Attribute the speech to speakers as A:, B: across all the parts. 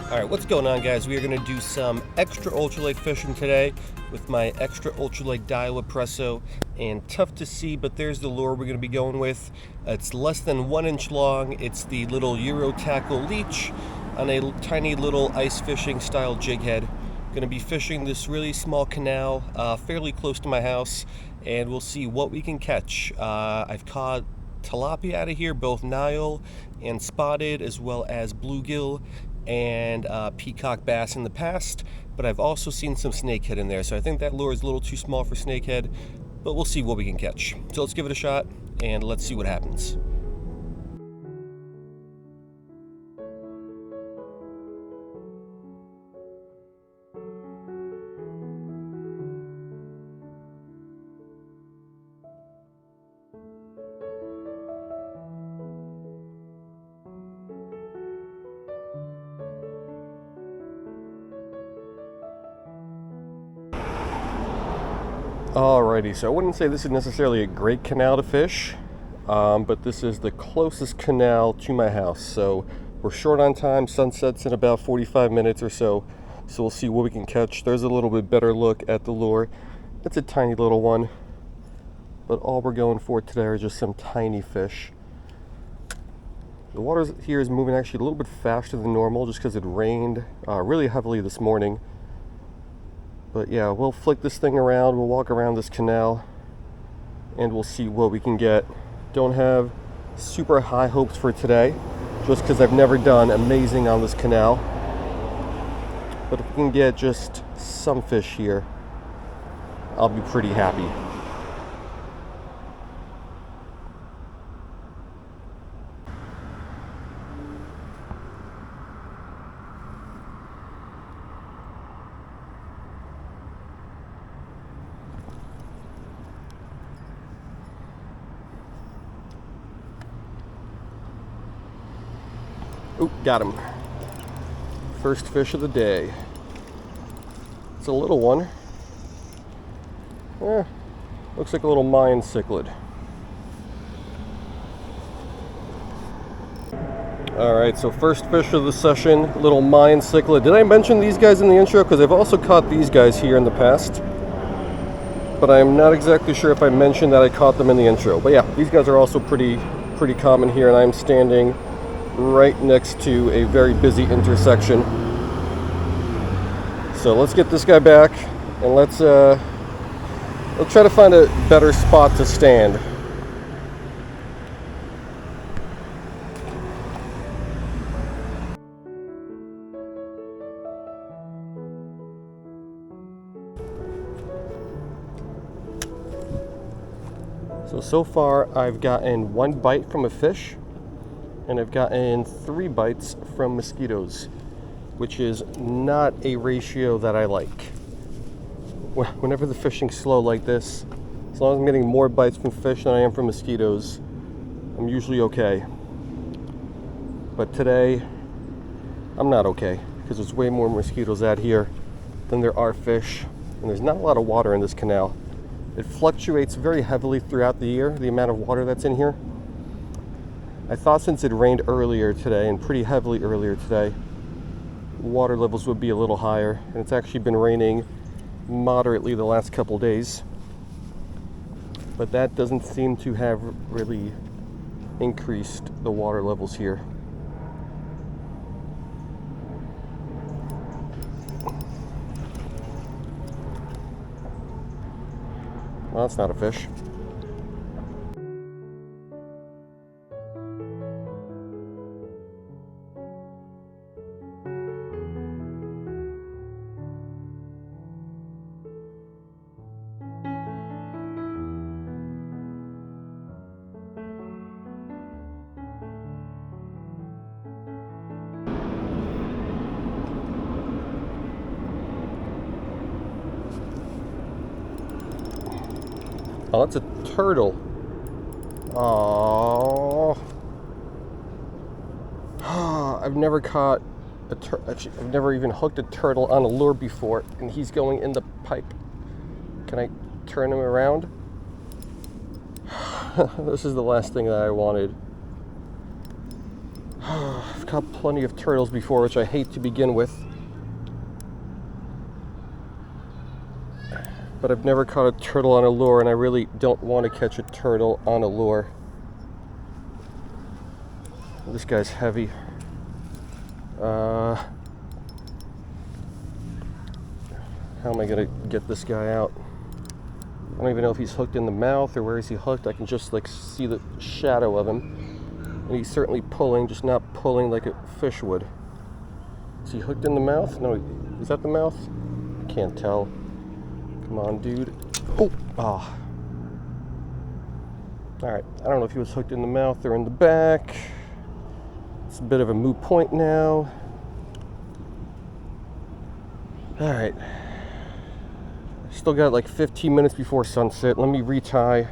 A: Alright, what's going on, guys? We are going to do some extra ultralight fishing today with my extra ultralight Daiwa Presso, and tough to see, but there's the lure we're going to be going with. It's less than 1 inch long. It's the little Euro tackle leech on a tiny little ice fishing style jig head. Going to be fishing this really small canal fairly close to my house, and we'll see what we can catch. I've caught tilapia out of here, both Nile and spotted, as well as bluegill and peacock bass in the past, but I've also seen some snakehead in there, so I think that lure is a little too small for snakehead, but we'll see what we can catch. So let's give it a shot and let's see what happens. Alrighty, so I wouldn't say this is necessarily a great canal to fish, but this is the closest canal to my house. So we're short on time. Sunset's in about 45 minutes or so, so we'll see what we can catch. There's a little bit better look at the lure. It's a tiny little one, but all we're going for today are just some tiny fish. The water here is moving actually a little bit faster than normal just because it rained really heavily this morning. But yeah, we'll flick this thing around, we'll walk around this canal, and we'll see what we can get. Don't have super high hopes for today, just because I've never done amazing on this canal. But if we can get just some fish here, I'll be pretty happy. Oh, got him. First fish of the day. It's a little one. Looks like a little Mayan cichlid. Alright, so first fish of the session, little Mayan cichlid. Did I mention these guys in the intro? Because I've also caught these guys here in the past. But I'm not exactly sure if I mentioned that I caught them in the intro. But yeah, these guys are also pretty common here, and I'm standing right next to a very busy intersection. So let's get this guy back, and let's try to find a better spot to stand. So far I've gotten 1 bite from a fish, and I've gotten 3 bites from mosquitoes, which is not a ratio that I like. Whenever the fishing's slow like this, as long as I'm getting more bites from fish than I am from mosquitoes, I'm usually okay. But today, I'm not okay, because there's way more mosquitoes out here than there are fish, and there's not a lot of water in this canal. It fluctuates very heavily throughout the year, the amount of water that's in here. I thought since it rained earlier today, and pretty heavily earlier today, water levels would be a little higher, and it's actually been raining moderately the last couple days, but that doesn't seem to have really increased the water levels here. Well, that's not a fish. Oh, that's a turtle. Oh, I've never caught a actually, I've never even hooked a turtle on a lure before, and he's going in the pipe. Can I turn him around? This is the last thing that I wanted. I've caught plenty of turtles before, which I hate to begin with. But I've never caught a turtle on a lure, and I really don't want to catch a turtle on a lure. This guy's heavy. How am I going to get this guy out? I don't even know if he's hooked in the mouth or where is he hooked. I can just like see the shadow of him. And he's certainly pulling, just not pulling like a fish would. Is he hooked in the mouth? No, is that the mouth? I can't tell. Come on, dude. Oh, ah. All right, I don't know if he was hooked in the mouth or in the back. It's a bit of a moot point now. All right. Still got like 15 minutes before sunset. Let me retie.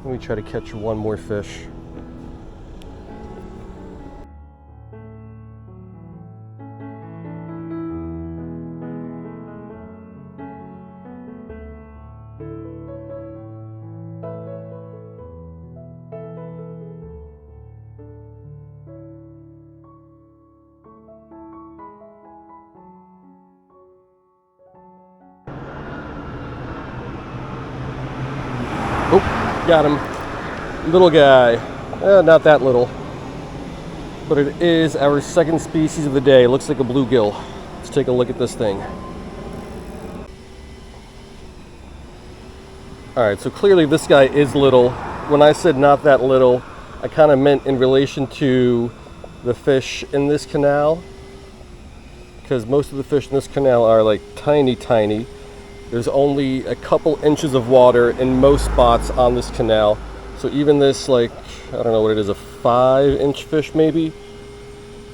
A: Let me try to catch one more fish. Oh, got him. Little guy. Not that little. But it is our second species of the day. Looks like a bluegill. Let's take a look at this thing. Alright, so clearly this guy is little. When I said not that little, I kind of meant in relation to the fish in this canal. Because most of the fish in this canal are like tiny, tiny. There's only a couple inches of water in most spots on this canal. So even this, like, I don't know what it is, a 5-inch fish maybe?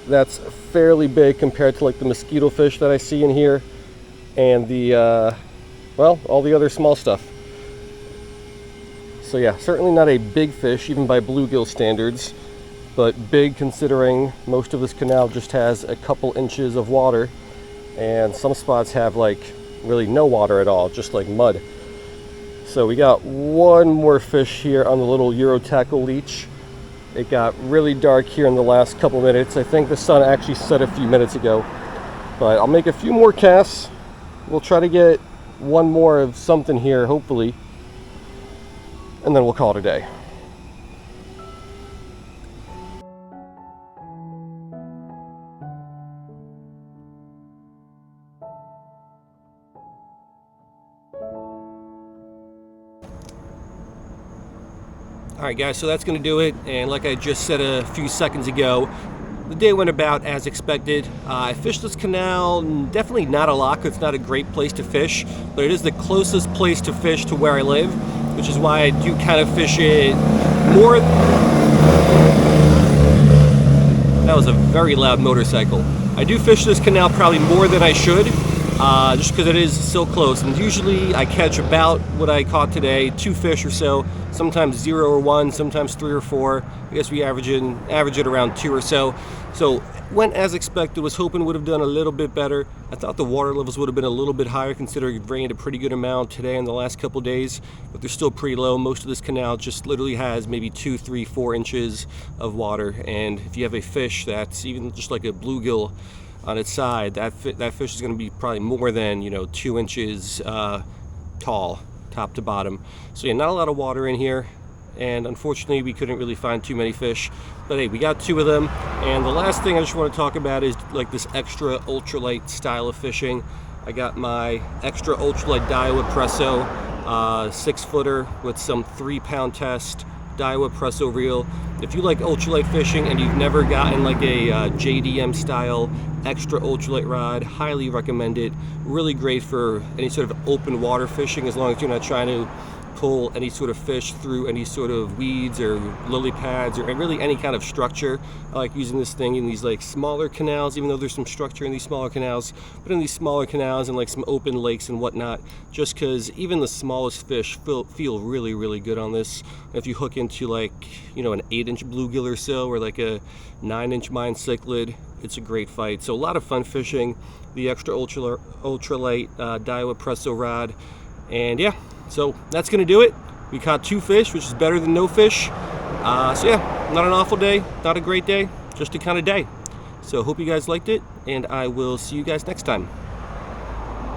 A: That's fairly big compared to like the mosquito fish that I see in here. And the, well, all the other small stuff. So yeah, certainly not a big fish, even by bluegill standards. But big considering most of this canal just has a couple inches of water. And some spots have like really no water at all, just like mud. So we got one more fish here on the little Euro tackle leech. It got really dark here in the last couple minutes. I think the sun actually set a few minutes ago, but I'll make a few more casts. We'll try to get one more of something here, hopefully, and then we'll call it a day. Alright guys, so that's going to do it, and like I just said a few seconds ago, the day went about as expected. I fished this canal, definitely not a lot, because it's not a great place to fish, but it is the closest place to fish to where I live, which is why I do kind of fish it more. That was a very loud motorcycle. I do fish this canal probably more than I should, just because it is so close. And usually I catch about what I caught today, 2 fish or so, sometimes 0 or 1, sometimes 3 or 4. I guess we average it around 2 or so. So went as expected, was hoping would have done a little bit better. I thought the water levels would have been a little bit higher considering it rained a pretty good amount today in the last couple days, but they're still pretty low. Most of this canal just literally has maybe 2, 3, 4 inches of water, and if you have a fish that's even just like a bluegill on its side, that fish is going to be probably more than 2 inches tall, top to bottom. So yeah, not a lot of water in here, and unfortunately we couldn't really find too many fish, but hey, we got 2 of them. And the last thing I just want to talk about is like this extra ultralight style of fishing. I got my extra ultralight Daiwa Presso 6-footer with some 3-pound test Daiwa Presso reel. If you like ultralight fishing and you've never gotten like a JDM style extra ultralight rod, highly recommend it. Really great for any sort of open water fishing, as long as you're not trying to pull any sort of fish through any sort of weeds or lily pads or really any kind of structure. I like using this thing in these like smaller canals, even though there's some structure in these smaller canals, but in these smaller canals and like some open lakes and whatnot, just because even the smallest fish feel really, really good on this. If you hook into like, an 8-inch bluegill or so, or like a 9-inch mine cichlid, it's a great fight. So a lot of fun fishing the extra ultralight Daiwa Presso rod. And yeah, so that's gonna do it. We caught 2 fish, which is better than no fish. So yeah, not an awful day, not a great day, just a kind of day. So hope you guys liked it, and I will see you guys next time.